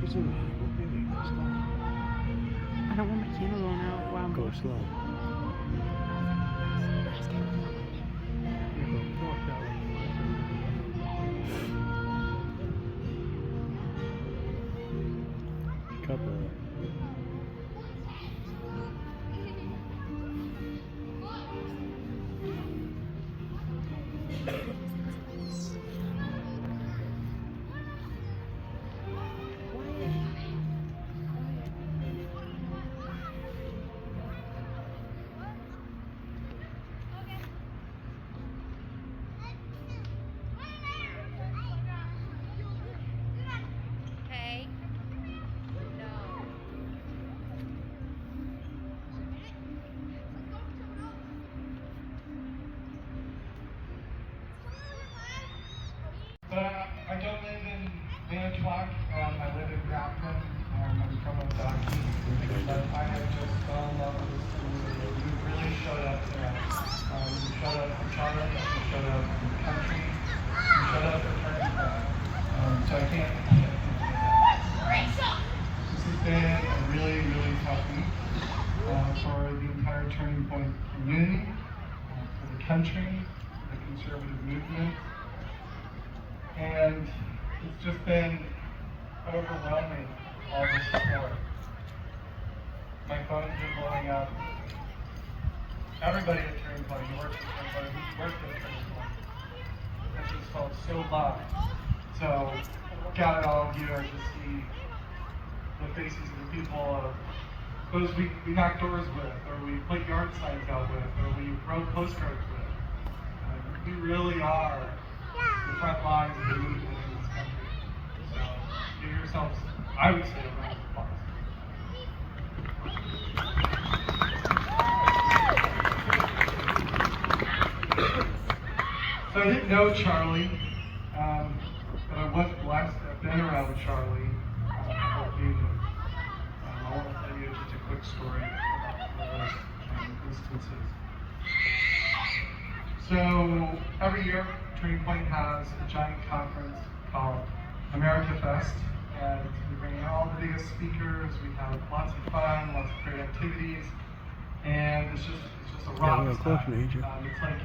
I don't want my camera going out while I'm Go slow. Couple. But I don't live in Manitowoc. I live in Grafton. I'm from Ozaukee. But I have just fell in love with this community. You really showed up there. You showed up for Charlotte. You showed up for the country. You showed up for Turning Point. So I can't. This has been a really, really tough week for the entire Turning Point community, for the country, for the conservative movement. And it's just been overwhelming, all the support. My phone's been blowing up. Everybody at Turning Point, who works at Turning Point, who's worked at Turning Point, has just felt so loved. So, gathered all of you to see the faces of the people of those we knocked doors with, or we put yard signs out with, or we wrote postcards with. We really are the front lines of the movement in this country. So give yourselves, I would say, a round of applause. So I didn't know Charlie, but I was blessed. I've been around Charlie for occasions. I want to tell you just a quick story about those instances. So every year, Turning Point has a giant conference called America Fest, and we bring in all the biggest speakers. We have lots of fun, lots of great activities, and it's just a rock fest. It's like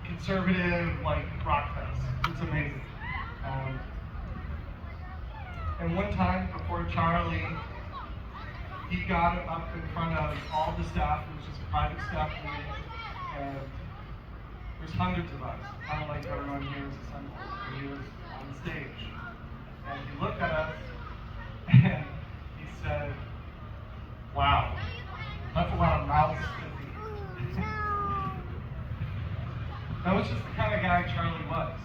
conservative, like rock fest. It's amazing. And one time before Charlie, he got up in front of all the staff. It was just a private staff meeting, and there's hundreds of us, kind of like everyone here is assembled. And he was on stage. And he looked at us and he said, "Wow, that's a lot of mouths to feed." That was just the kind of guy Charlie was.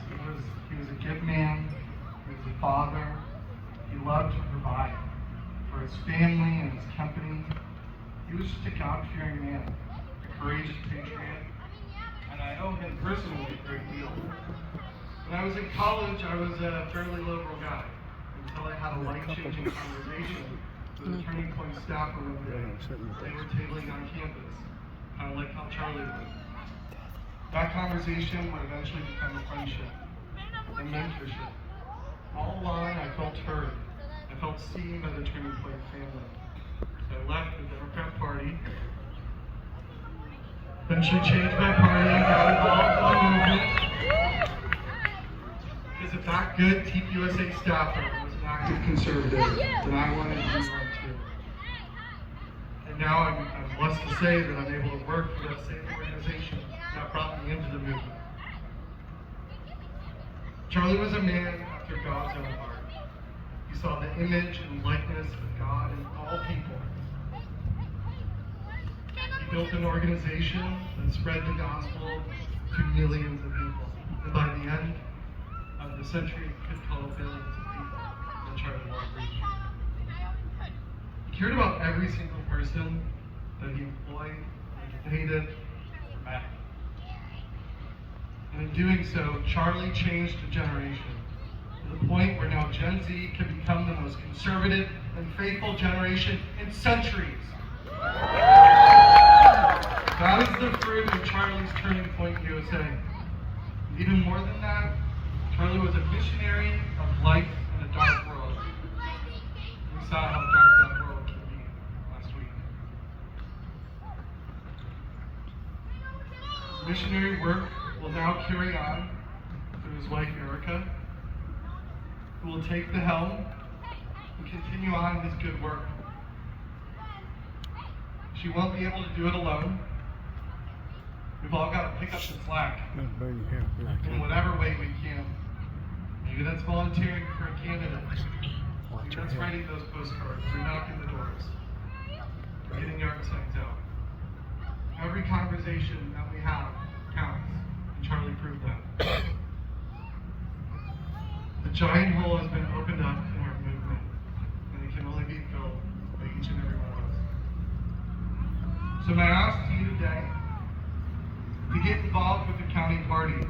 He was a good man, he was a father, he loved to provide for his family and his company. He was just a God-fearing man, a courageous patriot. And I owe him personally a great deal. When I was in college, I was a fairly liberal guy until I had a life-changing conversation with a Turning Point staffer one day. They were tabling on campus, kind of like how Charlie would. That conversation would eventually become a friendship and mentorship. All along, I felt heard. I felt seen by the Turning Point family. So I left the Democrat Party. Eventually changed my party and got involved in the movement. Because if that good TPUSA staffer was an active conservative, then I wanted to be one too. And now I'm blessed to say that I'm able to work for that same organization that brought me into the movement. Charlie was a man after God's own heart. He saw the image and likeness of God in all people. He built an organization that spread the gospel to millions of people. And by the end of the century, could call billions of people that Charlie Ward reached. He cared about every single person that he employed, that he hated, or met. And in doing so, Charlie changed a generation to the point where now Gen Z can become the most conservative and faithful generation in centuries. That is the fruit of Charlie's Turning Point USA. Even more than that, Charlie was a missionary of light in a dark world. We saw how dark that world can be last week. His missionary work will now carry on through his wife Erica, who will take the helm and continue on his good work. She won't be able to do it alone. We've all got to pick up the slack in whatever way we can. Maybe that's volunteering for a candidate. Maybe that's writing those postcards or knocking the doors or getting yard signs out. Every conversation that we have counts, and Charlie proved that. The giant hole has been opened up in our movement, and it can only be filled by each and every one of us. So my ask to you today, to get involved with the county party,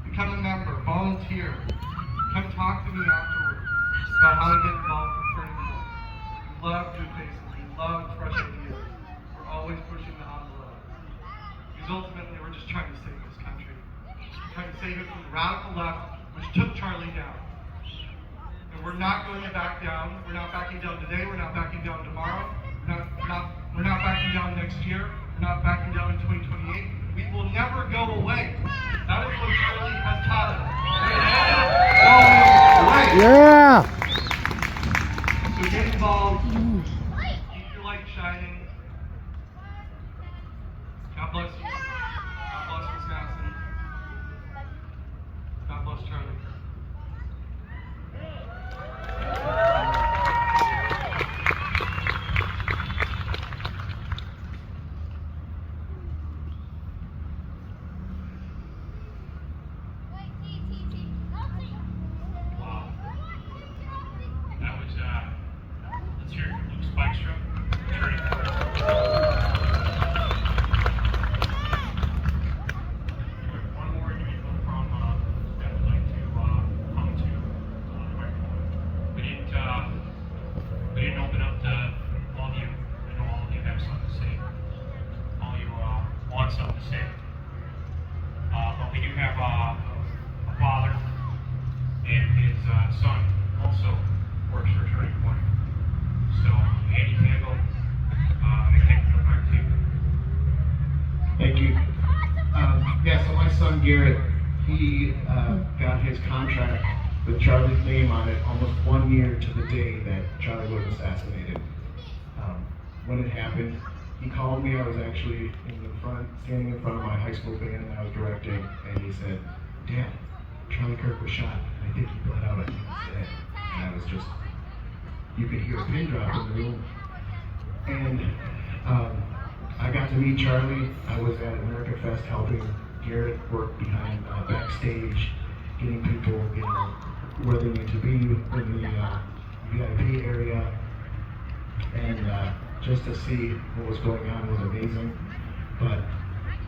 become a member, volunteer, come talk to me afterwards about how to get involved with Turning Point. We love new faces, we love fresh ideas. We're always pushing the envelope. Because ultimately we're just trying to save this country. We're trying to save it from the radical left, which took Charlie down. And we're not going to back down. We're not backing down today, we're not backing down tomorrow, we're not backing down next year, we're not backing down in 2028. We will never go away. That is what Charlie has taught us. Yeah! So get involved. Keep your light shining. God bless you. God bless Wisconsin. God bless Charlie. Let's hear it from Luke Spikestrom. One more individual from that would like to come to the microphone. We didn't open up to all of you. I know all of you have something to say. All of you want something to say. But we do have a father, and his son also works for Turning Point. So, Andy Campbell, I can't come back to you. Thank you. So my son Garrett, he got his contract with Charlie's name on it almost 1 year to the day that Charlie was assassinated. When it happened, he called me. I was actually standing in front of my high school band that I was directing, and he said, "Dad, Charlie Kirk was shot, and I think he bled out. I think he's dead." And I was just, you could hear a pin drop in the room. And I got to meet Charlie. I was at America Fest helping Garrett work behind backstage, getting people, where they need to be in the VIP area. And just to see what was going on was amazing. But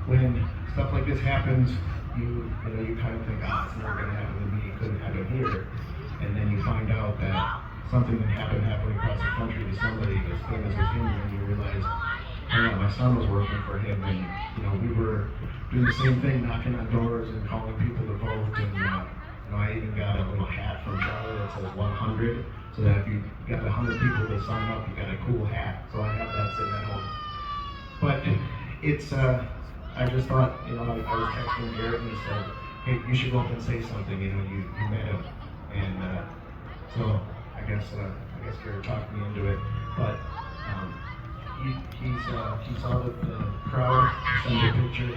when stuff like this happens, you kind of think, it's never going to happen to me. It couldn't happen here. And then you find out that something that happened halfway across the country to somebody as famous as him, and you realize, my son was working for him, and we were doing the same thing, knocking on doors and calling people to vote. And I even got a little hat from Charlie that says 100, so that if you got 100 people to sign up, you got a cool hat. So I have that sitting at home. But it's, I just thought, I was texting Garrett and he said, "Hey, you should go up and say something. You met him." And so I guess Garrett talked me into it. But he saw the crowd, sent a picture.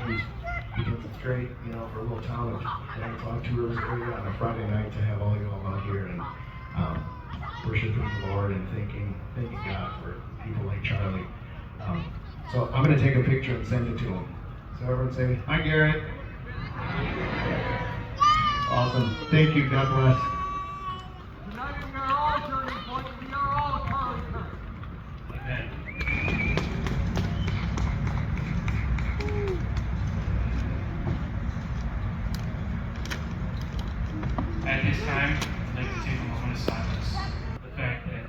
He thinks it's great, for a little town of 9 o'clock tours area on a Friday night to have all you all out here and worshiping the Lord and thanking God for people like Charlie. So I'm going to take a picture and send it to him. So everyone say, "Hi, Garrett." Awesome. Thank you. God bless. Tonight we are all Turning Point. We are all Charlie Kirk. Amen. At this time, I'd like to take a moment of silence. The fact that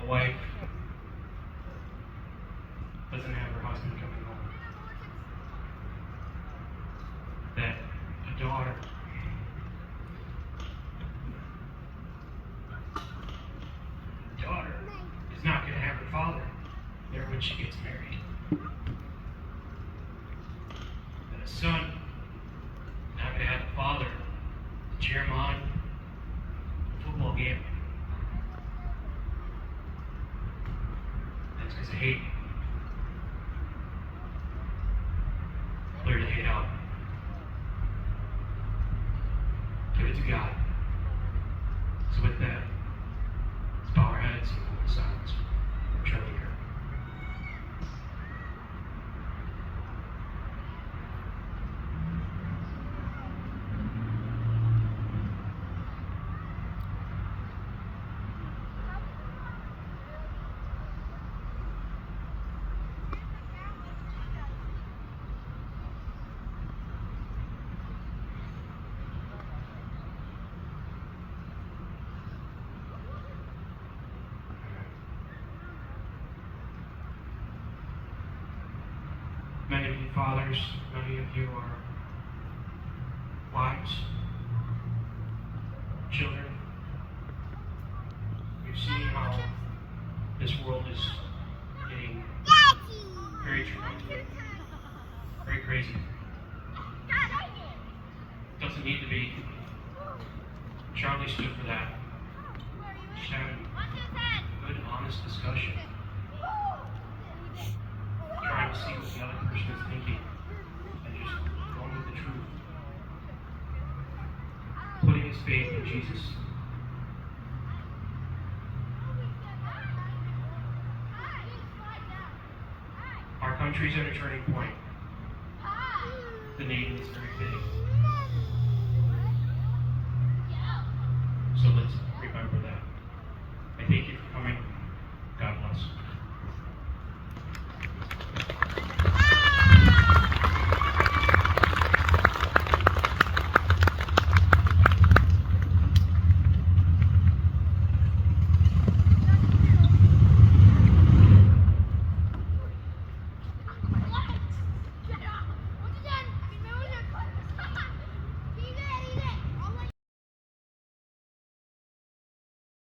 a wife doesn't have her husband coming home. That a daughter father there when she gets married. And a son not going to have a father to cheer him on a football game. That's because of hate. Clear the hate out. Give it to God. So with that, let's bow our heads and hold silence for Charlie here. Many of you fathers, many of you are wives, children. We've seen how this world is getting very traumatic, very crazy. Doesn't need to be. Charlie stood for that. Just having good, honest discussion. Trying to see what the other person is thinking and just going with the truth. Putting his faith in Jesus. Our country's at a turning point. The name is very big.